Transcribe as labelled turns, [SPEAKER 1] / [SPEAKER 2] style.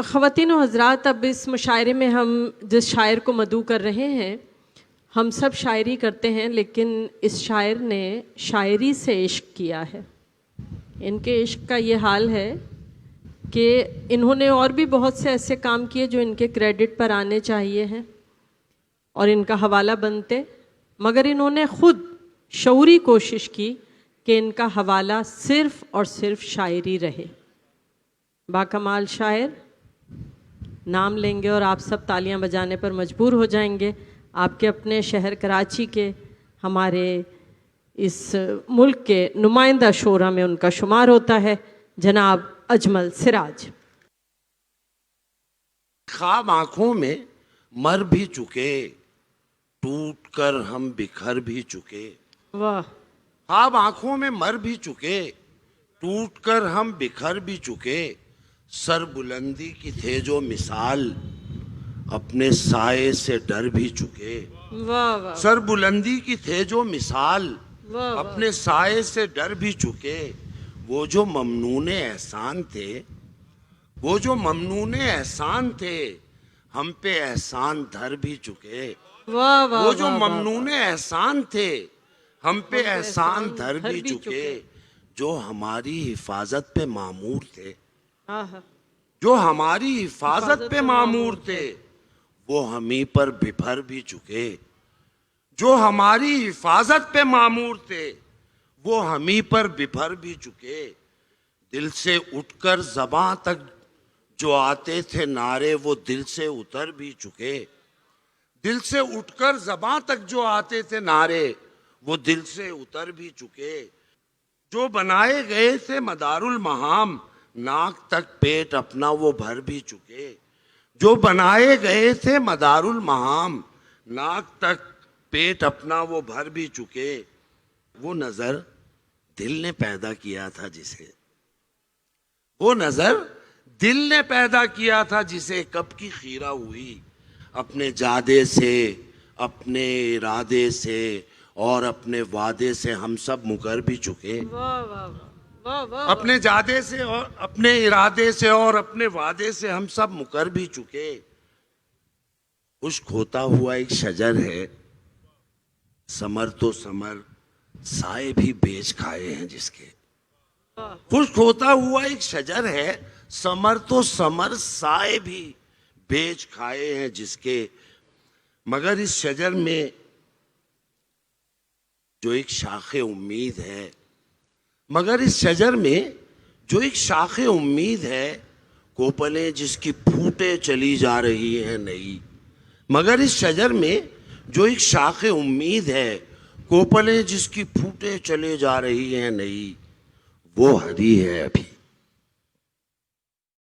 [SPEAKER 1] خواتین و حضرات، اب اس مشاعرے میں ہم جس شاعر کو مدعو کر رہے ہیں، ہم سب شاعری کرتے ہیں، لیکن اس شاعر نے شاعری سے عشق کیا ہے۔ ان کے عشق کا یہ حال ہے کہ انہوں نے اور بھی بہت سے ایسے کام کیے جو ان کے کریڈٹ پر آنے چاہیے ہیں اور ان کا حوالہ بنتے، مگر انہوں نے خود شعوری کوشش کی کہ ان کا حوالہ صرف اور صرف شاعری رہے۔ باکمال شاعر، نام لیں گے اور آپ سب تالیاں بجانے پر مجبور ہو جائیں گے۔ آپ کے اپنے شہر کراچی کے، ہمارے اس ملک کے نمائندہ شعراء میں ان کا شمار ہوتا ہے، جناب اجمل سراج۔
[SPEAKER 2] خواب آنکھوں میں مر بھی چکے، ٹوٹ کر ہم بکھر بھی چکے۔
[SPEAKER 1] واہ!
[SPEAKER 2] خواب آنکھوں میں مر بھی چکے، ٹوٹ کر ہم بکھر بھی چکے۔ سر بلندی کی تھے جو مثال، اپنے سائے سے ڈر بھی چکے۔
[SPEAKER 1] واہ واہ!
[SPEAKER 2] سر بلندی کی تھے جو مثال،
[SPEAKER 1] واہ!
[SPEAKER 2] اپنے سائے سے ڈر بھی چکے۔ وہ جو ممنون احسان تھے، وہ جو ممنون احسان تھے، ہم پہ احسان دھر بھی چکے۔
[SPEAKER 1] واہ واہ!
[SPEAKER 2] وہ جو ممنون احسان تھے، ہم پہ احسان دھر بھی چکے۔ جو ہماری حفاظت پہ مامور تھے، جو ہماری حفاظت پہ مامور تھے، وہ ہمیں پر بپھر بھی چکے۔ جو ہماری حفاظت پہ مامور تھے، وہ ہمیں پر بپھر بھی چکے۔ دل سے اٹھ کر زباں تک جو آتے تھے نعرے، وہ دل سے اتر بھی چکے۔ دل سے اٹھ کر زباں تک جو آتے تھے نعرے، وہ دل سے اتر بھی چکے۔ جو بنائے گئے تھے مدار المہام، ناک تک پیٹ اپنا وہ بھر بھی چکے۔ جو بنائے گئے تھے مدار المہام، ناک تک پیٹ اپنا وہ بھر بھی چکے۔ وہ نظر دل نے پیدا کیا تھا جسے، وہ نظر دل نے پیدا کیا تھا جسے، کب کی خیرہ ہوئی اپنے جادے سے، اپنے ارادے سے اور اپنے وعدے سے ہم سب مکر بھی چکے۔ اپنے جادے سے اور اپنے ارادے سے اور اپنے وعدے سے ہم سب مکر بھی چکے۔ خشک ہوتا ہوا ایک شجر ہے، ثمر تو ثمر سائے بھی بیچ کھائے ہیں جس کے۔ خشک ہوتا ہوا ایک شجر ہے، ثمر تو ثمر سائے بھی بیچ کھائے ہیں جس کے۔ مگر اس شجر میں جو ایک شاخ امید ہے، مگر اس شجر میں جو ایک شاخ امید ہے، کوپلیں جس کی پھوٹے چلی جا رہی ہیں نئی۔ مگر اس شجر میں جو ایک شاخ امید ہے، کوپلیں جس کی پھوٹے چلے جا رہی ہیں نئی، وہ ہری ہے ابھی۔